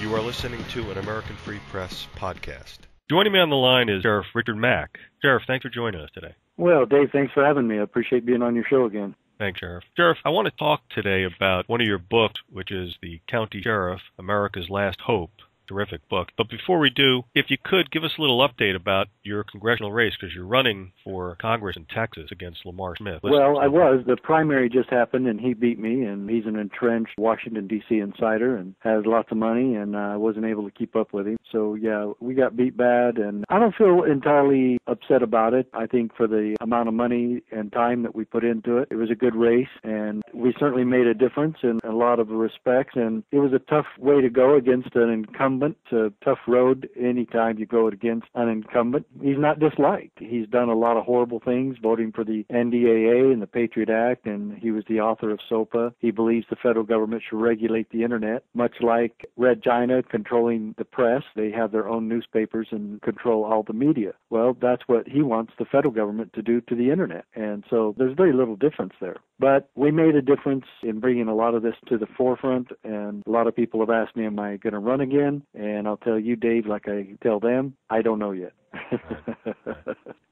You are listening to an American Free Press podcast. Joining me on the line is Sheriff Richard Mack. Sheriff, thanks for joining us today. Well, Dave, thanks for having me. I appreciate being on your show again. Thanks, Sheriff. Sheriff, I want to talk today about one of your books, which is The County Sheriff, America's Last Hope. Terrific book. But before we do, if you could, give us a little update about your congressional race, because you're running for Congress in Texas against Lamar Smith. Well, I was. The primary just happened, and he beat me, and he's an entrenched Washington, D.C. insider and has lots of money, and I wasn't able to keep up with him. So, yeah, we got beat bad, and I don't feel entirely upset about it. I think for the amount of money and time that we put into it, it was a good race, and we certainly made a difference in a lot of respects, and it was a tough way to go against an incumbent. It's a tough road anytime you go against an incumbent. He's not disliked. He's done a lot of horrible things, voting for the NDAA and the Patriot Act, and he was the author of SOPA. He believes the federal government should regulate the Internet, much like Red China controlling the press. They have their own newspapers and control all the media. Well, that's what he wants the federal government to do to the Internet, and so there's very little difference there. But we made a difference in bringing a lot of this to the forefront, and a lot of people have asked me, am I going to run again? And I'll tell you, Dave, like I tell them, I don't know yet.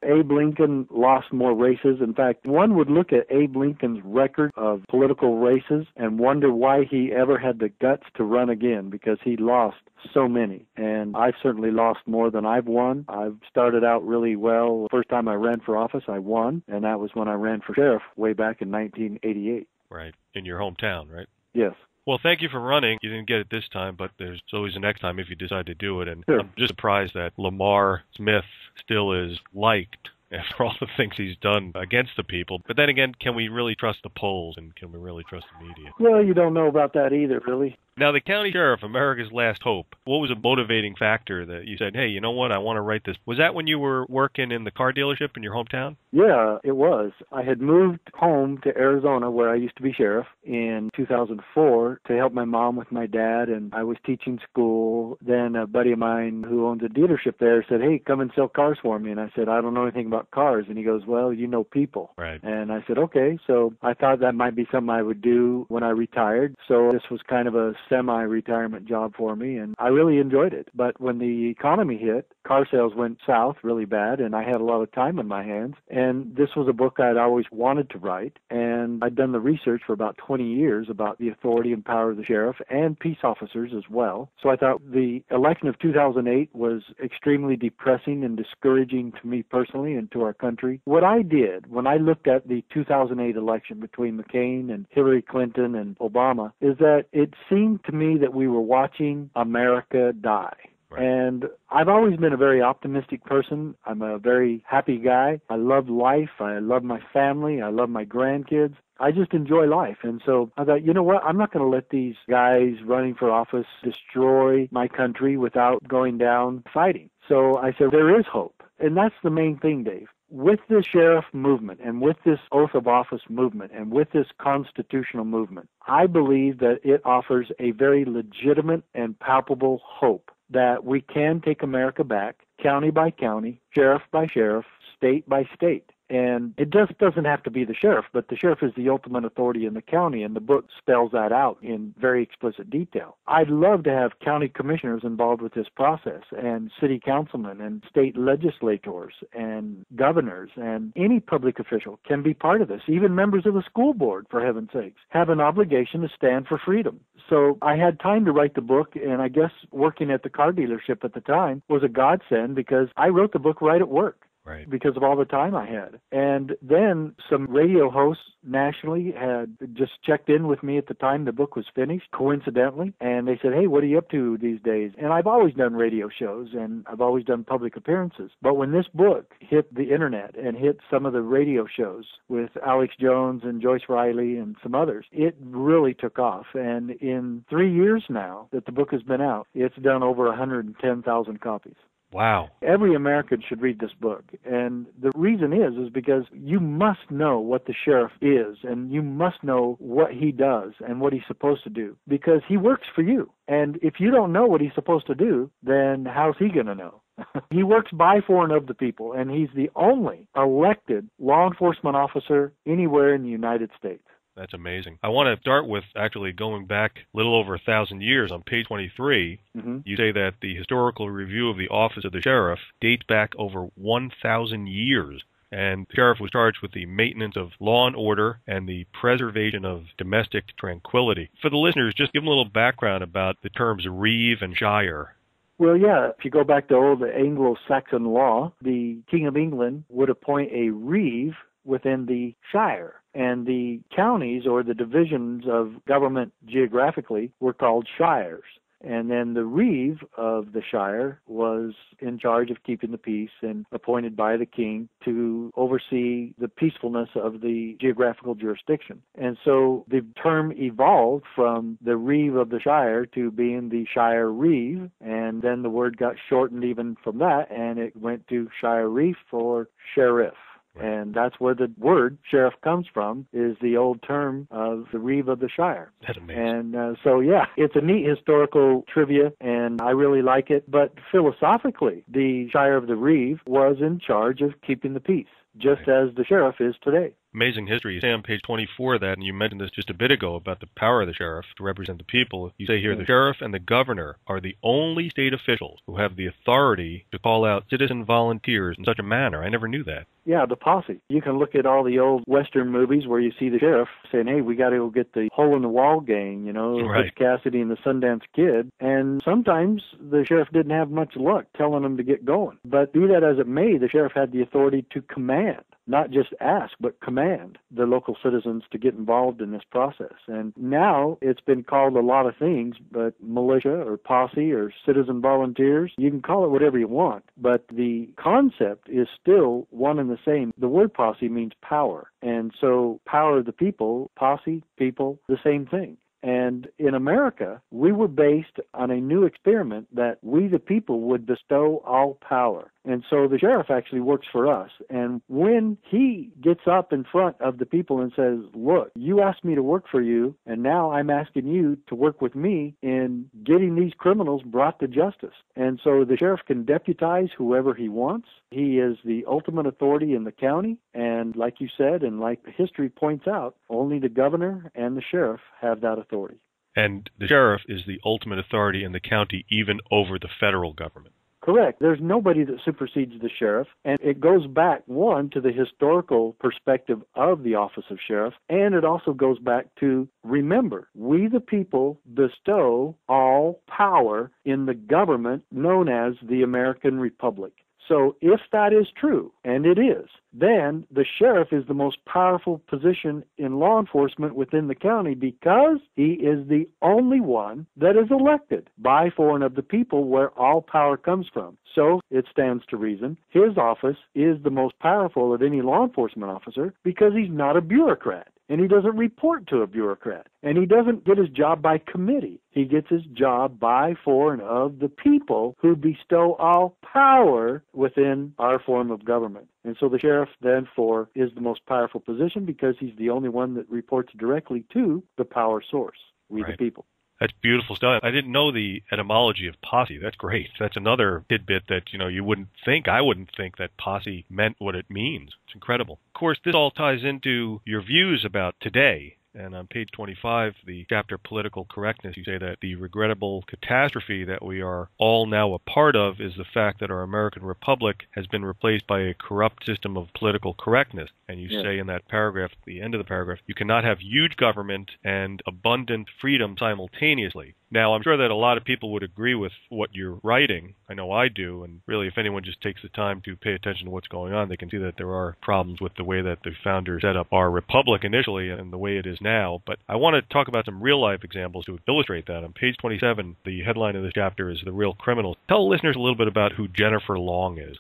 Abe Lincoln lost more races. In fact, one would look at Abe Lincoln's record of political races and wonder why he ever had the guts to run again, because he lost so many. And I've certainly lost more than I've won. I've started out really well. First time I ran for office, I won, and that was when I ran for sheriff way back in 1988. Right, in your hometown, right? Yes. Well, thank you for running. You didn't get it this time, but there's always a next time if you decide to do it. And sure. I'm just surprised that Lamar Smith still is liked after all the things he's done against the people. But then again, can we really trust the polls, and can we really trust the media? Well, you don't know about that either, really. Now, the county sheriff, America's Last Hope, what was a motivating factor that you said, hey, you know what, I want to write this? Was that when you were working in the car dealership in your hometown? Yeah, it was. I had moved home to Arizona, where I used to be sheriff, in 2004 to help my mom with my dad, and I was teaching school. Then a buddy of mine who owns a dealership there said, hey, come and sell cars for me. And I said, I don't know anything about cars. And he goes, well, you know people. Right. And I said, okay. So I thought that might be something I would do when I retired. So this was kind of a semi-retirement job for me, and I really enjoyed it. But when the economy hit, car sales went south really bad, and I had a lot of time on my hands. And this was a book I'd always wanted to write, and I'd done the research for about 20 years about the authority and power of the sheriff and peace officers as well. So I thought the election of 2008 was extremely depressing and discouraging to me personally and to our country. What I did when I looked at the 2008 election between McCain and Hillary Clinton and Obama is that it seemed to me that we were watching America die. Right. And I've always been a very optimistic person. I'm a very happy guy. I love life. I love my family. I love my grandkids. I just enjoy life. And so I thought, you know what? I'm not going to let these guys running for office destroy my country without going down fighting. So I said, there is hope. And that's the main thing, Dave. With this sheriff movement and with this oath of office movement and with this constitutional movement, I believe that it offers a very legitimate and palpable hope that we can take America back, county by county, sheriff by sheriff, state by state. And it just doesn't have to be the sheriff, but the sheriff is the ultimate authority in the county, and the book spells that out in very explicit detail. I'd love to have county commissioners involved with this process, and city councilmen, and state legislators, and governors, and any public official can be part of this. Even members of the school board, for heaven's sakes, have an obligation to stand for freedom. So I had time to write the book, and I guess working at the car dealership at the time was a godsend, because I wrote the book right at work. Right. Because of all the time I had. And then some radio hosts nationally had just checked in with me at the time the book was finished, coincidentally, and they said, hey, what are you up to these days? And I've always done radio shows, and I've always done public appearances. But when this book hit the Internet and hit some of the radio shows with Alex Jones and Joyce Riley and some others, it really took off. And in 3 years now that the book has been out, it's done over 110,000 copies. Wow. Every American should read this book. And the reason is because you must know what the sheriff is, and you must know what he does and what he's supposed to do, because he works for you. And if you don't know what he's supposed to do, then how's he going to know? He works by, for, and of the people, and he's the only elected law enforcement officer anywhere in the United States. That's amazing. I want to start with actually going back a little over 1,000 years. On page 23, you say that the historical review of the office of the sheriff dates back over 1,000 years. And the sheriff was charged with the maintenance of law and order and the preservation of domestic tranquility. For the listeners, just give them a little background about the terms reeve and shire. Well, yeah, if you go back to old Anglo-Saxon law, the King of England would appoint a reeve within the shire. And the counties or the divisions of government geographically were called shires. And then the reeve of the shire was in charge of keeping the peace and appointed by the king to oversee the peacefulness of the geographical jurisdiction. And so the term evolved from the reeve of the shire to being the shire reeve, and then the word got shortened even from that, and it went to shire reeve or sheriff. And that's where the word sheriff comes from, is the old term of the reeve of the shire. That's amazing. And so, yeah, it's a neat historical trivia, and I really like it. But philosophically, the shire of the reeve was in charge of keeping the peace, just as the sheriff is today. Amazing history. You say on page 24 that, and you mentioned this just a bit ago about the power of the sheriff to represent the people. You say here, the sheriff and the governor are the only state officials who have the authority to call out citizen volunteers in such a manner. I never knew that. Yeah, the posse. You can look at all the old Western movies where you see the sheriff saying, hey, we got to go get the hole-in-the-wall gang, Right. Butch Cassidy and the Sundance Kid. And sometimes the sheriff didn't have much luck telling them to get going. But be that as it may, the sheriff had the authority to command, not just ask, but command the local citizens to get involved in this process. And now it's been called a lot of things, but militia or posse or citizen volunteers, you can call it whatever you want. But the concept is still one and the same. The word posse means power. And so power of the people, posse, people, the same thing. And in America, we were based on a new experiment that we, the people, would bestow all power. And so the sheriff actually works for us. And when he gets up in front of the people and says, look, you asked me to work for you, and now I'm asking you to work with me in getting these criminals brought to justice. And so the sheriff can deputize whoever he wants. He is the ultimate authority in the county. And like you said, and like history points out, only the governor and the sheriff have that authority. And the sheriff is the ultimate authority in the county, even over the federal government. Correct. There's nobody that supersedes the sheriff, and it goes back, one, to the historical perspective of the office of sheriff, and it also goes back to, remember, we the people bestow all power in the government known as the American Republic. So if that is true, and it is, then the sheriff is the most powerful position in law enforcement within the county because he is the only one that is elected by, for, and of the people where all power comes from. So it stands to reason his office is the most powerful of any law enforcement officer because he's not a bureaucrat. And he doesn't report to a bureaucrat. And he doesn't get his job by committee. He gets his job by, for, and of the people who bestow all power within our form of government. And so the sheriff, therefore, is the most powerful position because he's the only one that reports directly to the power source, we the people. That's beautiful stuff. I didn't know the etymology of posse. That's great. That's another tidbit that, you wouldn't think. I wouldn't think that posse meant what it means. It's incredible. Of course, this all ties into your views about today. And on page 25, the chapter Political Correctness, you say that the regrettable catastrophe that we are all now a part of is the fact that our American Republic has been replaced by a corrupt system of political correctness. And you say in that paragraph, at the end of the paragraph, you cannot have huge government and abundant freedom simultaneously. Now, I'm sure that a lot of people would agree with what you're writing. I know I do. And really, if anyone just takes the time to pay attention to what's going on, they can see that there are problems with the way that the founders set up our republic initially and the way it is now. But I want to talk about some real-life examples to illustrate that. On page 27, the headline of this chapter is The Real Criminals. Tell listeners a little bit about who Jennifer Long is.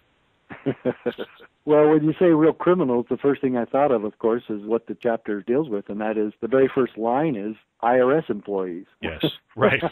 Well, when you say real criminals, the first thing I thought of course, is what the chapter deals with, and that is the very first line is IRS employees. Yes, right.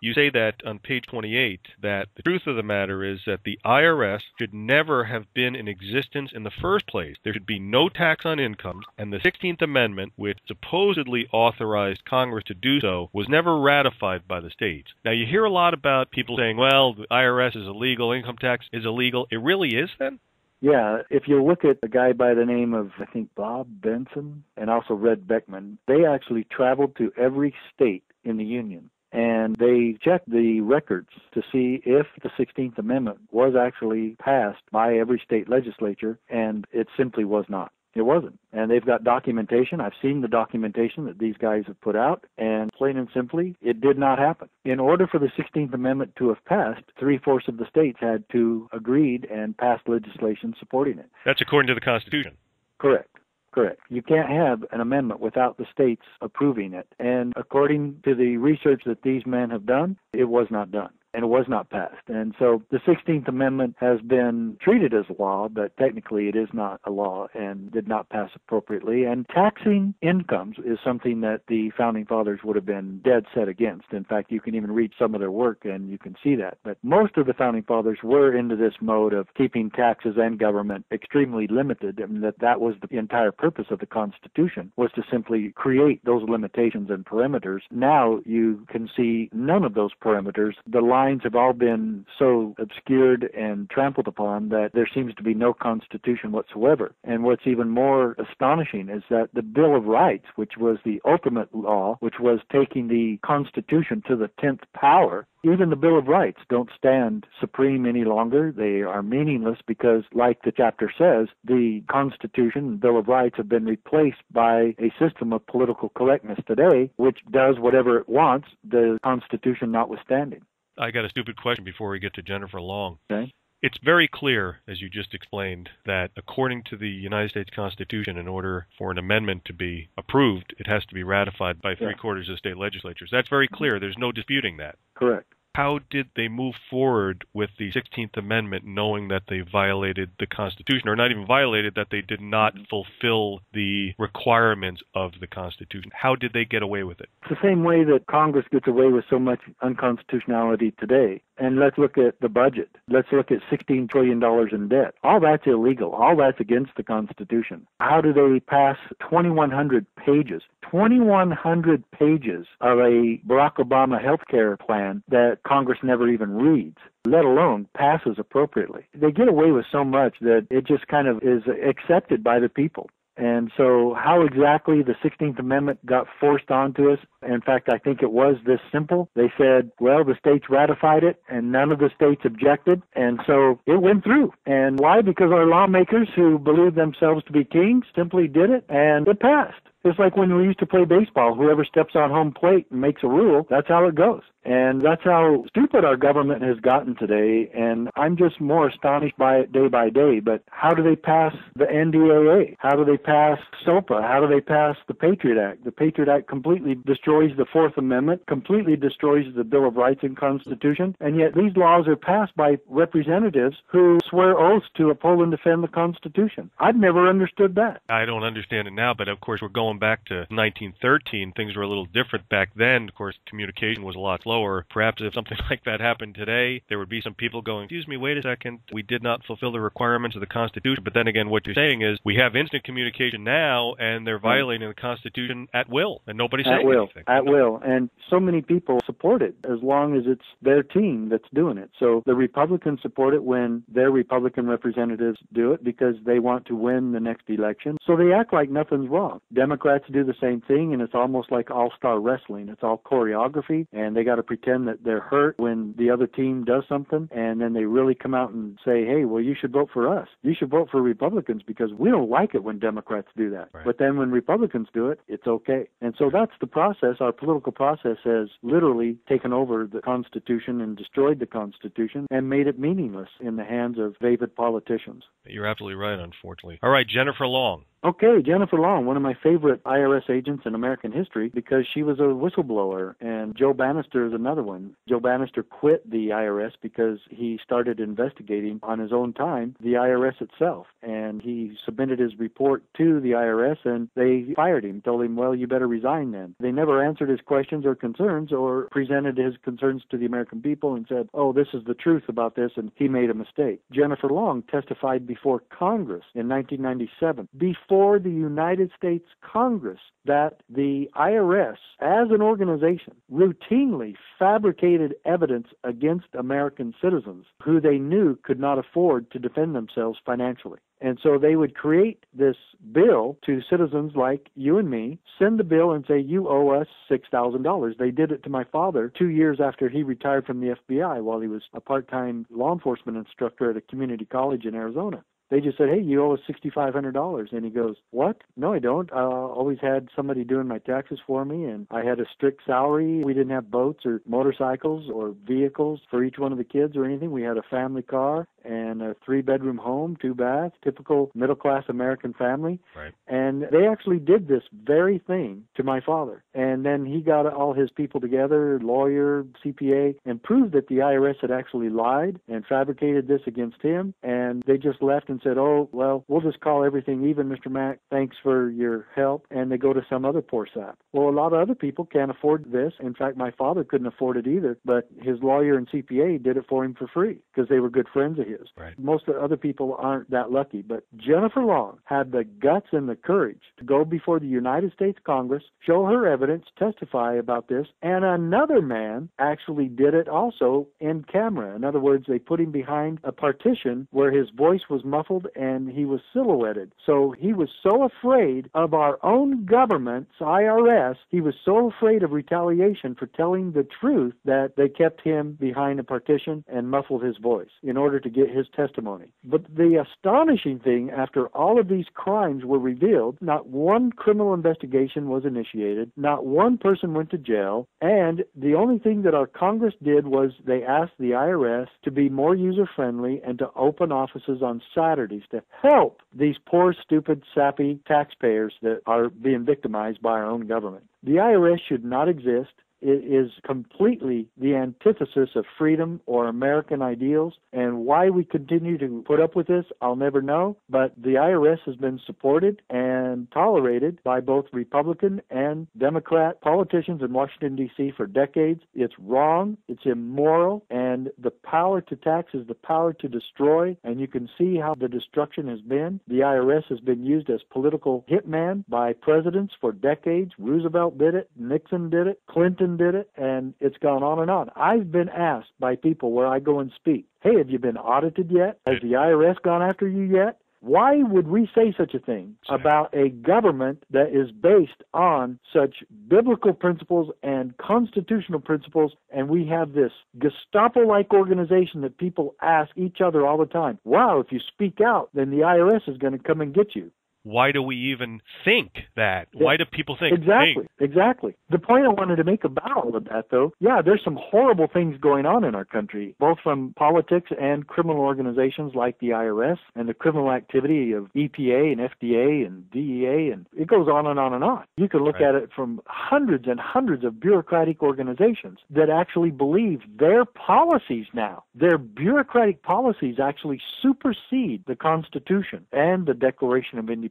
You say that on page 28 that the truth of the matter is that the IRS should never have been in existence in the first place. There should be no tax on incomes, and the 16th Amendment, which supposedly authorized Congress to do so, was never ratified by the states. Now, you hear a lot about people saying, well, the IRS is illegal, income tax is illegal. It really is then? Yeah, if you look at a guy by the name of, I think, Bob Benson and also Red Beckman, they actually traveled to every state in the Union. And they checked the records to see if the 16th Amendment was actually passed by every state legislature, and it simply was not. It wasn't. And they've got documentation. I've seen the documentation that these guys have put out, and plain and simply, it did not happen. In order for the 16th Amendment to have passed, 3/4 of the states had to agreed and pass legislation supporting it. That's according to the Constitution. Correct. Correct. You can't have an amendment without the states approving it. And according to the research that these men have done, it was not done. And it was not passed. And so the 16th Amendment has been treated as law, but technically it is not a law and did not pass appropriately. And taxing incomes is something that the Founding Fathers would have been dead set against. In fact, you can even read some of their work and you can see that. But most of the Founding Fathers were into this mode of keeping taxes and government extremely limited, and that was the entire purpose of the Constitution, was to simply create those limitations and perimeters. Now you can see none of those perimeters. The lines have all been so obscured and trampled upon that there seems to be no Constitution whatsoever. And what's even more astonishing is that the Bill of Rights, which was the ultimate law, which was taking the Constitution to the 10th power, even the Bill of Rights don't stand supreme any longer. They are meaningless because, like the chapter says, the Constitution and Bill of Rights have been replaced by a system of political correctness today, which does whatever it wants, the Constitution notwithstanding. I got a stupid question before we get to Jennifer Long. Okay. It's very clear, as you just explained, that according to the United States Constitution, in order for an amendment to be approved, it has to be ratified by 3/4 of state legislatures. That's very clear. There's no disputing that. Correct. How did they move forward with the 16th Amendment knowing that they violated the Constitution, or not even violated, that they did not fulfill the requirements of the Constitution? How did they get away with it? It's the same way that Congress gets away with so much unconstitutionality today. And let's look at the budget. Let's look at $16 trillion in debt. All that's illegal. All that's against the Constitution. How do they pass 2,100 pages? 2,100 pages of a Barack Obama health care plan that Congress never even reads, let alone passes appropriately. They get away with so much that it just kind of is accepted by the people. And so how exactly the 16th Amendment got forced onto us, in fact, I think it was this simple. They said, well, the states ratified it, and none of the states objected, and so it went through. And why? Because our lawmakers, who believed themselves to be kings, simply did it, and it passed. It's like when we used to play baseball. Whoever steps on home plate and makes a rule, that's how it goes. And that's how stupid our government has gotten today, and I'm just more astonished by it day by day. But how do they pass the NDAA? How do they pass SOPA? How do they pass the Patriot Act? The Patriot Act completely destroys the Fourth Amendment, completely destroys the Bill of Rights and Constitution, and yet these laws are passed by representatives who swear oaths to uphold and defend the Constitution. I've never understood that. I don't understand it now, but of course we're going back to 1913. Things were a little different back then. Of course, communication was a lot slower. Perhaps if something like that happened today, there would be some people going, excuse me, wait a second, we did not fulfill the requirements of the Constitution. But then again, what you're saying is we have instant communication now, and they're violating the Constitution at will, and nobody's saying anything. At will. And so many people support it as long as it's their team that's doing it. So the Republicans support it when their Republican representatives do it because they want to win the next election. So they act like nothing's wrong. Democrats do the same thing, and it's almost like all-star wrestling. It's all choreography, and they got to pretend that they're hurt when the other team does something, and then they really come out and say, hey, well, you should vote for us. You should vote for Republicans because we don't like it when Democrats do that. Right. But then when Republicans do it, it's okay. And so that's the process. Our political process has literally taken over the Constitution and destroyed the Constitution and made it meaningless in the hands of vapid politicians. You're absolutely right, unfortunately. All right, Jennifer Long. Okay, Jennifer Long, one of my favorite IRS agents in American history because she was a whistleblower, and Joe Bannister is another one. Joe Bannister quit the IRS because he started investigating on his own time the IRS itself, and he submitted his report to the IRS, and they fired him, told him, well, you better resign then. They never answered his questions or concerns or presented his concerns to the American people and said, oh, this is the truth about this, and he made a mistake. Jennifer Long testified before Congress in 1997, before the United States Congress, that the IRS, as an organization, routinely fabricated evidence against American citizens who they knew could not afford to defend themselves financially. And so they would create this bill to citizens like you and me, send the bill and say, you owe us $6,000. They did it to my father 2 years after he retired from the FBI while he was a part-time law enforcement instructor at a community college in Arizona. They just said, hey, you owe us $6,500. And he goes, what? No, I don't. I always had somebody doing my taxes for me, and I had a strict salary. We didn't have boats or motorcycles or vehicles for each one of the kids or anything. We had a family car and a 3-bedroom home, 2 baths, typical middle-class American family. Right. And they actually did this very thing to my father. And then he got all his people together, lawyer, CPA, and proved that the IRS had actually lied and fabricated this against him. And they just left and said, oh, well, we'll just call everything even, Mr. Mack. Thanks for your help. And they go to some other poor sap. Well, a lot of other people can't afford this. In fact, my father couldn't afford it either, but his lawyer and CPA did it for him for free because they were good friends of his. Right. Most of the other people aren't that lucky, but Jennifer Long had the guts and the courage to go before the United States Congress, show her evidence, testify about this, and another man actually did it also in camera. In other words, they put him behind a partition where his voice was muffled and he was silhouetted. So he was so afraid of our own government's IRS, he was so afraid of retaliation for telling the truth that they kept him behind a partition and muffled his voice in order to get his testimony. But the astonishing thing, after all of these crimes were revealed, not one criminal investigation was initiated, not one person went to jail, and the only thing that our Congress did was they asked the IRS to be more user-friendly and to open offices on Saturdays to help these poor, stupid, sappy taxpayers that are being victimized by our own government. The IRS should not exist. It is completely the antithesis of freedom or American ideals, and why we continue to put up with this, I'll never know, but the IRS has been supported and tolerated by both Republican and Democrat politicians in Washington, D.C. for decades. It's wrong, it's immoral, and the power to tax is the power to destroy, and you can see how the destruction has been. The IRS has been used as political hitman by presidents for decades. Roosevelt did it, Nixon did it, Clinton did it, and it's gone on and on. I've been asked by people where I go and speak, hey, have you been audited yet? Has the IRS gone after you yet? Why would we say such a thing about a government that is based on such biblical principles and constitutional principles, and we have this Gestapo-like organization that people ask each other all the time, wow, if you speak out, then the IRS is going to come and get you. Why do we even think that? Why do people think? Exactly. The point I wanted to make about all of that, though, yeah, there's some horrible things going on in our country, both from politics and criminal organizations like the IRS and the criminal activity of EPA and FDA and DEA, and it goes on and on and on. You can look at it from hundreds and hundreds of bureaucratic organizations that actually believe their policies now, their bureaucratic policies actually supersede the Constitution and the Declaration of Independence.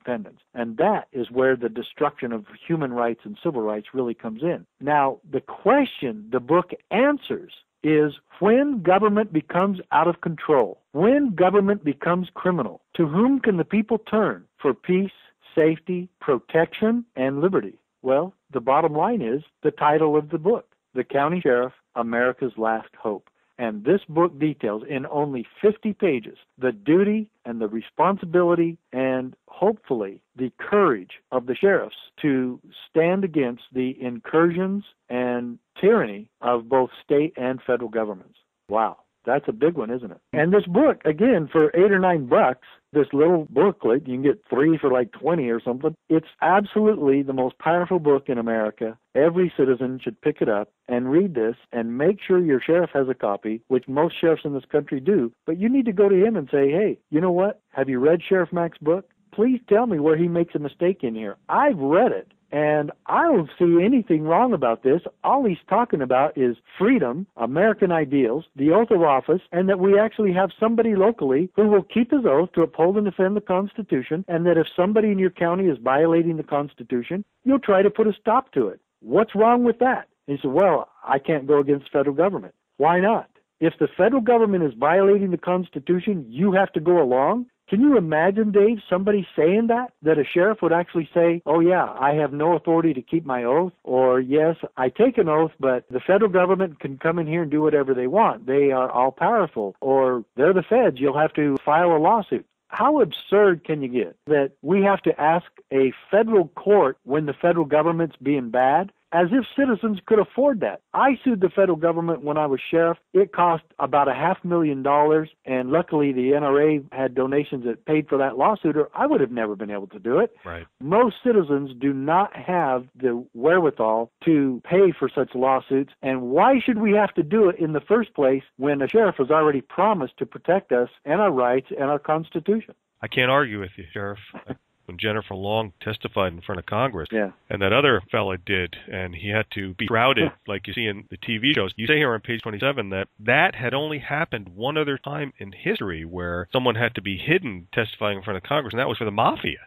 And that is where the destruction of human rights and civil rights really comes in. Now, the question the book answers is when government becomes out of control, when government becomes criminal, to whom can the people turn for peace, safety, protection, and liberty? Well, the bottom line is the title of the book, The County Sheriff, America's Last Hope. And this book details in only 50 pages the duty and the responsibility and hopefully the courage of the sheriffs to stand against the incursions and tyranny of both state and federal governments. Wow. That's a big one, isn't it? And this book, again, for $8 or $9, this little booklet, you can get 3 for like 20 or something. It's absolutely the most powerful book in America. Every citizen should pick it up and read this and make sure your sheriff has a copy, which most sheriffs in this country do. But you need to go to him and say, hey, you know what? Have you read Sheriff Mack's book? Please tell me where he makes a mistake in here. I've read it. And I don't see anything wrong about this. All he's talking about is freedom, American ideals, the oath of office, and that we actually have somebody locally who will keep his oath to uphold and defend the Constitution, and that if somebody in your county is violating the Constitution, you'll try to put a stop to it. What's wrong with that? And he said, well, I can't go against federal government. Why not? If the federal government is violating the Constitution, you have to go along? Can you imagine, Dave, somebody saying that? That a sheriff would actually say, oh yeah, I have no authority to keep my oath, or yes, I take an oath, but the federal government can come in here and do whatever they want. They are all powerful, or they're the feds, you'll have to file a lawsuit. How absurd can you get that we have to ask a federal court when the federal government's being bad? As if citizens could afford that. I sued the federal government when I was sheriff. It cost about $500,000, and luckily the NRA had donations that paid for that lawsuit, or I would have never been able to do it. Right. Most citizens do not have the wherewithal to pay for such lawsuits, and why should we have to do it in the first place when a sheriff has already promised to protect us and our rights and our Constitution? I can't argue with you, Sheriff. When Jennifer Long testified in front of Congress, yeah, and that other fella did, and he had to be shrouded like you see in the TV shows. You say here on page 27 that had only happened one other time in history where someone had to be hidden testifying in front of Congress, and that was for the mafia.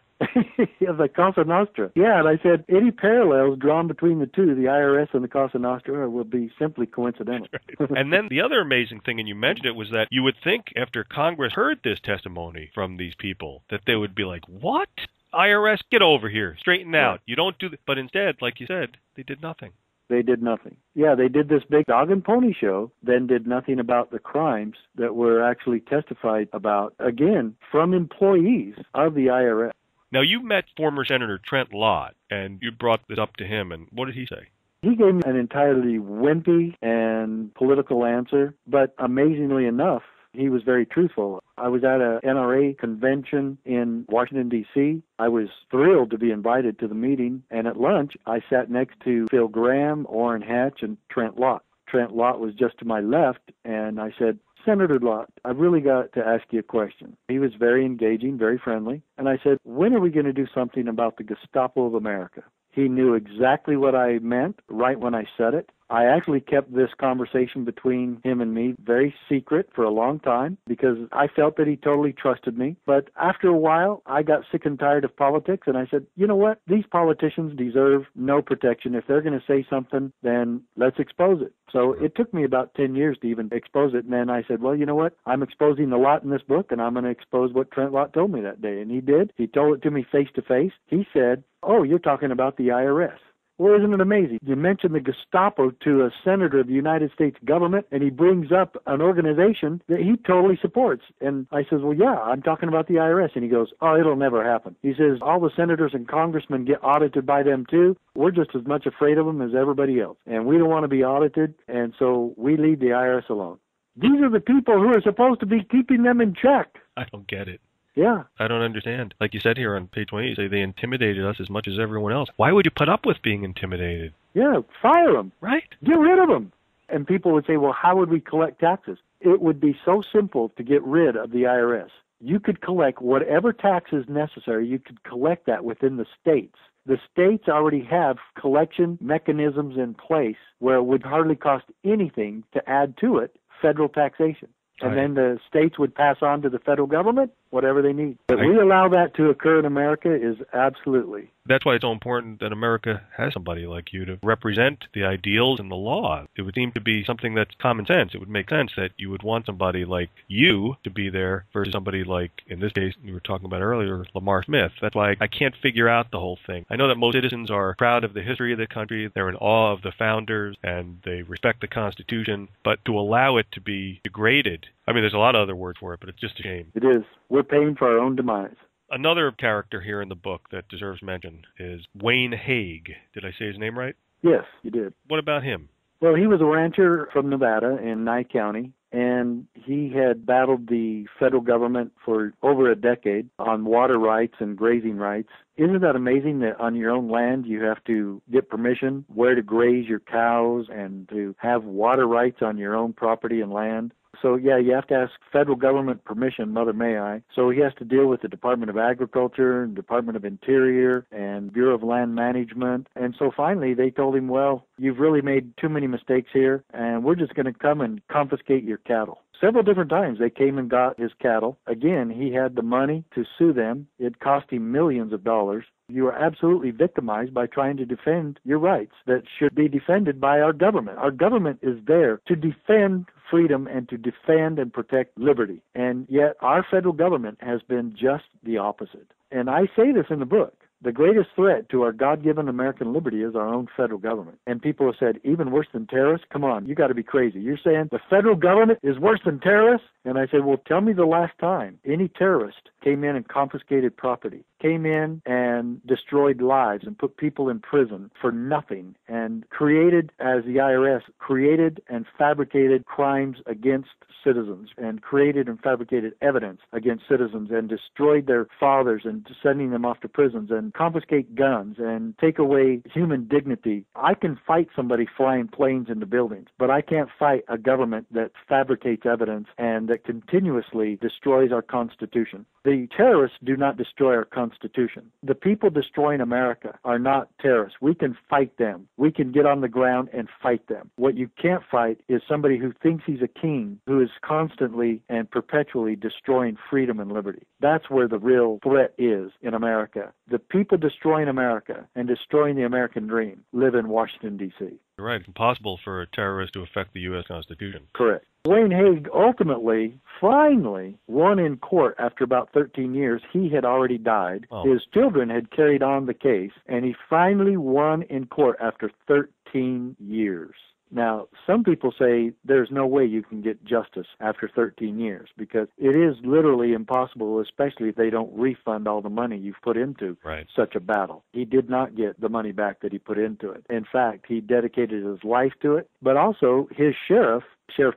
Yeah, the Cosa Nostra. Yeah, and I said any parallels drawn between the two, the IRS and the Cosa Nostra, will be simply coincidental. Right. And then the other amazing thing, and you mentioned it, was that you would think after Congress heard this testimony from these people that they would be like, what? IRS, get over here, straighten out. You don't do that. But instead, like you said, they did nothing. They did nothing. Yeah, they did this big dog and pony show, then did nothing about the crimes that were actually testified about, again, from employees of the IRS. Now, you met former Senator Trent Lott, and you brought this up to him, and what did he say? He gave me an entirely wimpy and political answer, but amazingly enough, he was very truthful. I was at a NRA convention in Washington, D.C. I was thrilled to be invited to the meeting, and at lunch, I sat next to Phil Graham, Orrin Hatch, and Trent Lott. Trent Lott was just to my left, and I said, Senator Lott, I've really got to ask you a question. He was very engaging, very friendly, and I said, when are we going to do something about the Gestapo of America? He knew exactly what I meant right when I said it. I actually kept this conversation between him and me very secret for a long time because I felt that he totally trusted me. But after a while, I got sick and tired of politics, and I said, you know what? These politicians deserve no protection. If they're going to say something, then let's expose it. So it took me about 10 years to even expose it, and then I said, well, you know what? I'm exposing the Lott in this book, and I'm going to expose what Trent Lott told me that day. And he did. He told it to me face to face. He said, oh, you're talking about the IRS. Well, isn't it amazing? You mention the Gestapo to a senator of the United States government, and he brings up an organization that he totally supports. And I says, well, yeah, I'm talking about the IRS. And he goes, oh, it'll never happen. He says, all the senators and congressmen get audited by them, too. We're just as much afraid of them as everybody else. And we don't want to be audited, and so we leave the IRS alone. These are the people who are supposed to be keeping them in check. I don't get it. Yeah. I don't understand. Like you said here on page 20, you say they intimidated us as much as everyone else. Why would you put up with being intimidated? Yeah, fire them. Right. Get rid of them. And people would say, well, how would we collect taxes? It would be so simple to get rid of the IRS. You could collect whatever tax is necessary. You could collect that within the states. The states already have collection mechanisms in place where it would hardly cost anything to add to it federal taxation. And then the states would pass on to the federal government whatever they need. If we allow that to occur in America is absolutely. That's why it's so important that America has somebody like you to represent the ideals and the law. It would seem to be something that's common sense. It would make sense that you would want somebody like you to be there versus somebody like, in this case, we were talking about earlier, Lamar Smith. That's why I can't figure out the whole thing. I know that most citizens are proud of the history of the country. They're in awe of the founders, and they respect the Constitution. But to allow it to be degraded, I mean, there's a lot of other words for it, but it's just a shame. It is. We're paying for our own demise. Another character here in the book that deserves mention is Wayne Haig. Did I say his name right? Yes, you did. What about him? Well, he was a rancher from Nevada in Nye County, and he had battled the federal government for over a decade on water rights and grazing rights. Isn't that amazing that on your own land you have to get permission where to graze your cows and to have water rights on your own property and land? So, yeah, you have to ask federal government permission, Mother May I. So he has to deal with the Department of Agriculture, Department of Interior, and Bureau of Land Management. And so finally they told him, well, you've really made too many mistakes here, and we're just going to come and confiscate your cattle. Several different times they came and got his cattle. Again, he had the money to sue them. It cost him millions of dollars. You are absolutely victimized by trying to defend your rights that should be defended by our government. Our government is there to defend freedom and to defend and protect liberty. And yet our federal government has been just the opposite. And I say this in the book. The greatest threat to our God-given American liberty is our own federal government. And people have said, even worse than terrorists? Come on, you got to be crazy. You're saying the federal government is worse than terrorists? And I said, well, tell me the last time any terrorist came in and confiscated property, came in and destroyed lives and put people in prison for nothing, and created, as the IRS, created and fabricated crimes against citizens, and created and fabricated evidence against citizens, and destroyed their fathers and sending them off to prisons, and confiscate guns and take away human dignity. I can fight somebody flying planes into buildings, but I can't fight a government that fabricates evidence and that continuously destroys our Constitution. The terrorists do not destroy our Constitution. The people destroying America are not terrorists. We can fight them. We can get on the ground and fight them. What you can't fight is somebody who thinks he's a king, who is constantly and perpetually destroying freedom and liberty. That's where the real threat is in America. The people destroying America and destroying the American dream live in Washington, D.C. Right. It's impossible for a terrorist to affect the U.S. Constitution. Correct. Wayne Hague ultimately, finally, won in court after about 13 years. He had already died. Oh. His children had carried on the case, and he finally won in court after 13 years. Now, some people say there's no way you can get justice after 13 years because it is literally impossible, especially if they don't refund all the money you've put into such a battle. He did not get the money back that he put into it. In fact, he dedicated his life to it, but also his Sheriff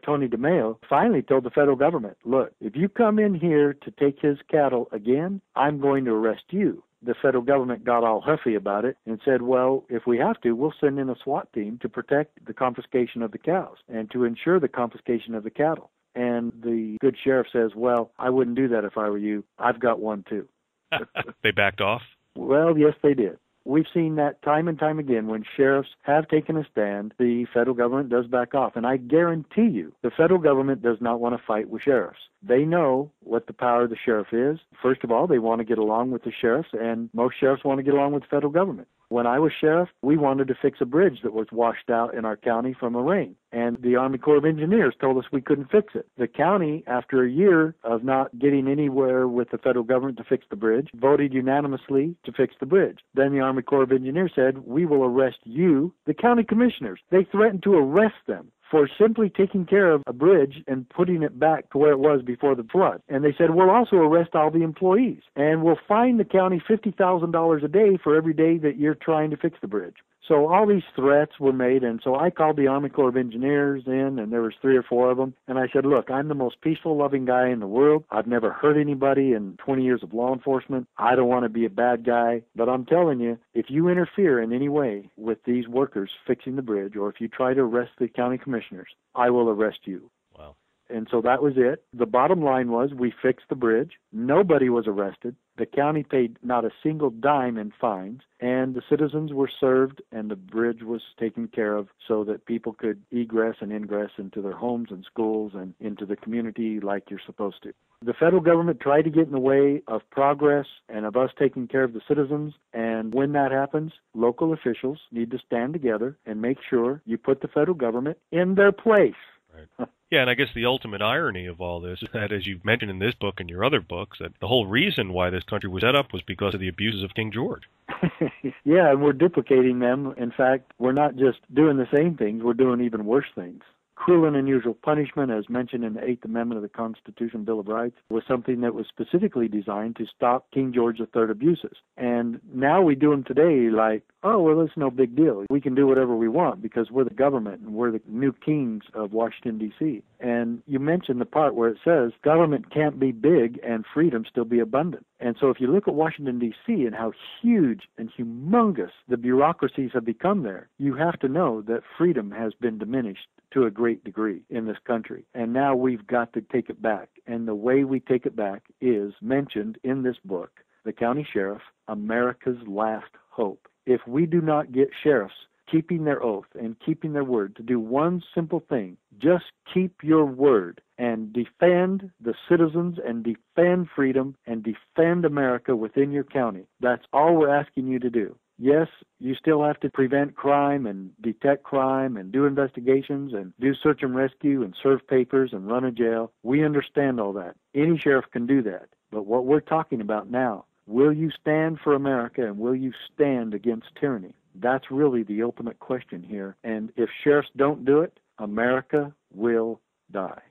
Tony DeMeo, finally told the federal government, look, if you come in here to take his cattle again, I'm going to arrest you. The federal government got all huffy about it and said, well, if we have to, we'll send in a SWAT team to protect the confiscation of the cows and to ensure the confiscation of the cattle. And the good sheriff says, well, I wouldn't do that if I were you. I've got one too. They backed off? Well, yes, they did. We've seen that time and time again. When sheriffs have taken a stand, the federal government does back off. And I guarantee you, the federal government does not want to fight with sheriffs. They know what the power of the sheriff is. First of all, they want to get along with the sheriffs, and most sheriffs want to get along with the federal government. When I was sheriff, we wanted to fix a bridge that was washed out in our county from a rain, and the Army Corps of Engineers told us we couldn't fix it. The county, after a year of not getting anywhere with the federal government to fix the bridge, voted unanimously to fix the bridge. Then the Army Corps of Engineers said, we will arrest you, the county commissioners. They threatened to arrest them for simply taking care of a bridge and putting it back to where it was before the flood. And they said, we'll also arrest all the employees, and we'll fine the county $50,000 a day for every day that you're trying to fix the bridge. So all these threats were made, and so I called the Army Corps of Engineers in, and there was 3 or 4 of them, and I said, look, I'm the most peaceful, loving guy in the world. I've never hurt anybody in 20 years of law enforcement. I don't want to be a bad guy, but I'm telling you, if you interfere in any way with these workers fixing the bridge, or if you try to arrest the county commissioners, I will arrest you. Wow. And so that was it. The bottom line was we fixed the bridge. Nobody was arrested. The county paid not a single dime in fines, and the citizens were served, and the bridge was taken care of so that people could egress and ingress into their homes and schools and into the community like you're supposed to. The federal government tried to get in the way of progress and of us taking care of the citizens, and when that happens, local officials need to stand together and make sure you put the federal government in their place. Right. Yeah, and I guess the ultimate irony of all this is that, as you've mentioned in this book and your other books, that the whole reason why this country was set up was because of the abuses of King George. Yeah, and we're duplicating them. In fact, we're not just doing the same things, we're doing even worse things. Cruel and unusual punishment, as mentioned in the 8th Amendment of the Constitution Bill of Rights, was something that was specifically designed to stop King George III abuses. And now we do them today like, oh, well, it's no big deal. We can do whatever we want because we're the government and we're the new kings of Washington, D.C. And you mentioned the part where it says government can't be big and freedom still be abundant. And so if you look at Washington, D.C. and how huge and humongous the bureaucracies have become there, you have to know that freedom has been diminished to a great degree in this country. And now we've got to take it back. And the way we take it back is mentioned in this book, The County Sheriff, America's Last Hope. If we do not get sheriffs keeping their oath and keeping their word to do one simple thing, just keep your word and defend the citizens and defend freedom and defend America within your county. That's all we're asking you to do. Yes, you still have to prevent crime and detect crime and do investigations and do search and rescue and serve papers and run a jail. We understand all that. Any sheriff can do that. But what we're talking about now, will you stand for America and will you stand against tyranny? That's really the ultimate question here. And if sheriffs don't do it, America will die.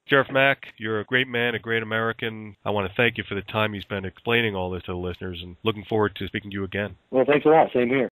Sheriff Mack, you're a great man, a great American. I want to thank you for the time you spent explaining all this to the listeners and looking forward to speaking to you again. Well, thanks a lot. Same here.